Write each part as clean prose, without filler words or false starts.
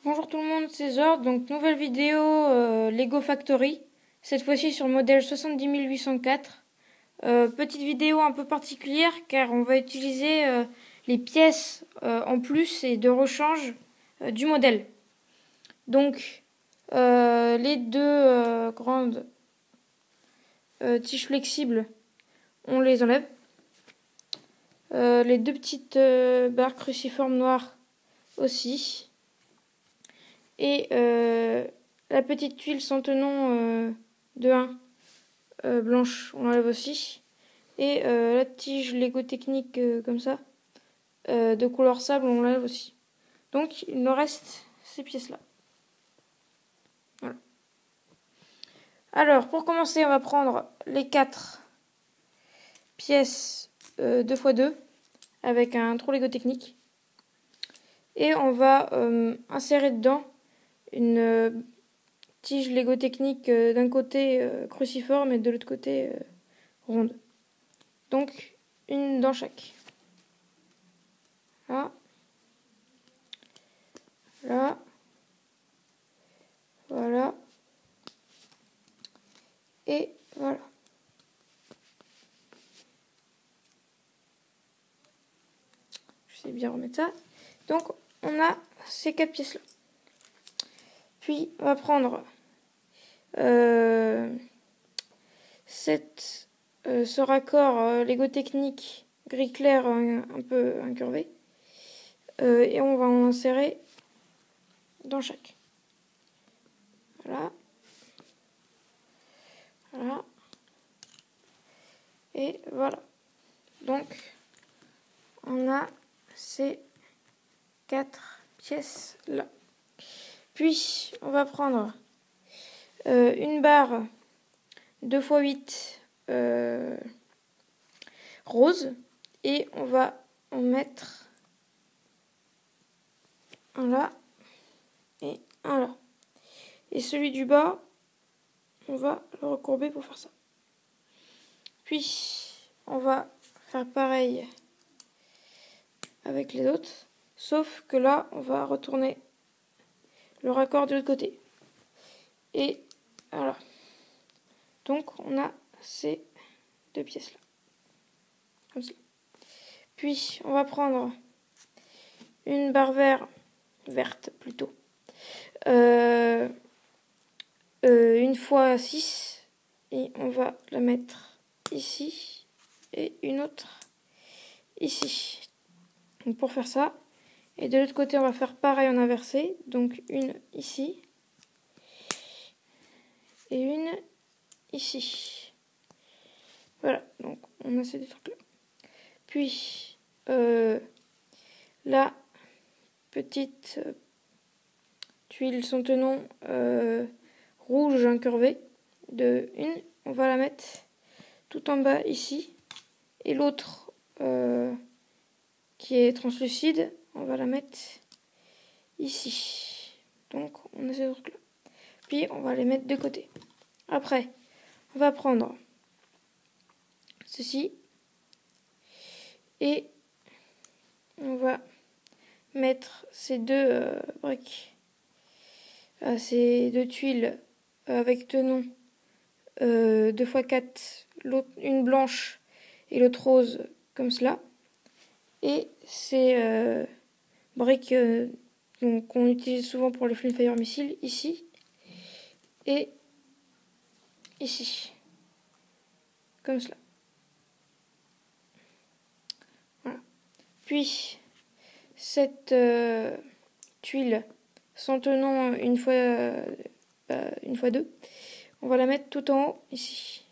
Bonjour tout le monde, c'est Zord. Donc nouvelle vidéo Lego Factory, cette fois-ci sur le modèle 70804. Petite vidéo un peu particulière car on va utiliser les pièces en plus et de rechange du modèle. Donc les deux grandes tiges flexibles, on les enlève. Les deux petites barres cruciformes noires aussi. Et la petite tuile sans tenon de 1 blanche, on l'enlève aussi. Et la tige Lego Technique comme ça, de couleur sable, on l'enlève aussi. Donc il nous reste ces pièces-là. Voilà. Alors pour commencer, on va prendre les 4 pièces 2x2 avec un trou Lego Technique. Et on va insérer dedans une tige Lego Technique d'un côté cruciforme et de l'autre côté ronde. Donc une dans chaque. Là. Là. Voilà. Et voilà. Je sais bien remettre ça. Donc on a ces 4 pièces là. Puis on va prendre ce raccord Lego Technique gris clair un peu incurvé. Et on va en insérer dans chaque. Voilà. Voilà. Et voilà. Donc on a ces 4 pièces là. Puis on va prendre une barre 2x8 rose et on va en mettre un là et un là. Et celui du bas, on va le recourber pour faire ça. Puis on va faire pareil avec les autres, sauf que là on va retourner le raccord de l'autre côté. Et voilà. Donc on a ces 2 pièces là. Comme ça. Puis on va prendre une barre verte plutôt. 1x6 et on va la mettre ici et une autre ici. Donc pour faire ça, et de l'autre côté on va faire pareil en inversé, donc une ici et une ici. Voilà, donc on a ces deux trucs là. Puis la petite tuile sans tenon rouge incurvée de 1, on va la mettre tout en bas ici. Et l'autre qui est translucide, on va la mettre ici. Donc on a ces trucs là. Puis on va les mettre de côté. Après, on va prendre ceci et on va mettre ces deux briques, ces deux tuiles avec tenon 2x4, une blanche et l'autre rose comme cela. Et ces briques qu'on utilise souvent pour les Flamefire missiles ici et ici, comme cela. Voilà. Puis cette tuile sans tenon 1x2, on va la mettre tout en haut ici.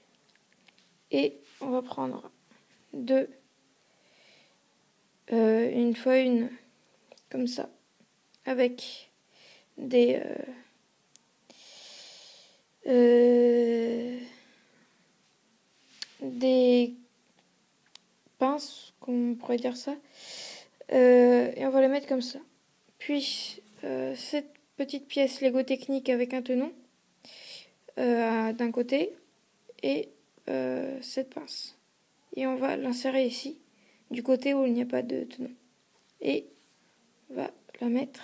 Et on va prendre deux 1x1 comme ça, avec des pinces, comme on pourrait dire ça, et on va les mettre comme ça. Puis cette petite pièce Lego Technique avec un tenon d'un côté et cette pince. Et on va l'insérer ici, du côté où il n'y a pas de tenon. Et on va la mettre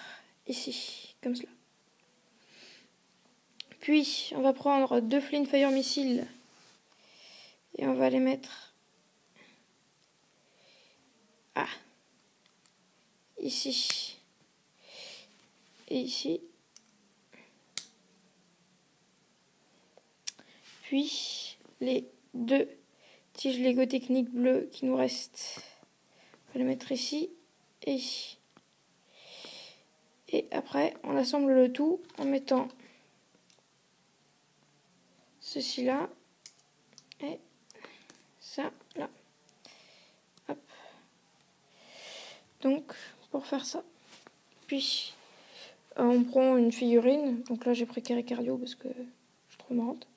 ici, comme cela. Puis on va prendre 2 Flint Fire missiles et on va les mettre ici et ici. Puis les 2 tiges Lego Technique bleues qui nous restent, on va les mettre ici et ici. Et après on assemble le tout en mettant ceci là et ça là. Hop. Donc pour faire ça, puis on prend une figurine. Donc là j'ai pris Carré Cardio parce que je suis trop marrante.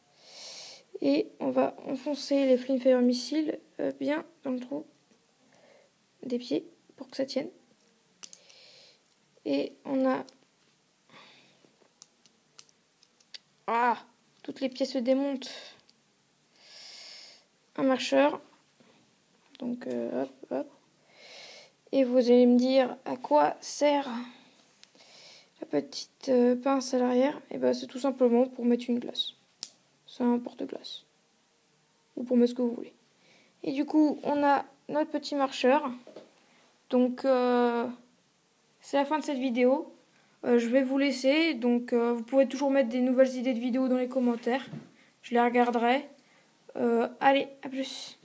Et on va enfoncer les Flint Fire missiles bien dans le trou des pieds pour que ça tienne. Et on a toutes les pièces se démontent. Un marcheur. Donc hop hop. Et vous allez me dire à quoi sert la petite pince à l'arrière. Et ben c'est tout simplement pour mettre une glace. C'est un porte-glace. Ou pour mettre ce que vous voulez. Et du coup, on a notre petit marcheur. Donc, c'est la fin de cette vidéo. Je vais vous laisser. Donc, vous pouvez toujours mettre des nouvelles idées de vidéos dans les commentaires. Je les regarderai. Allez, à plus.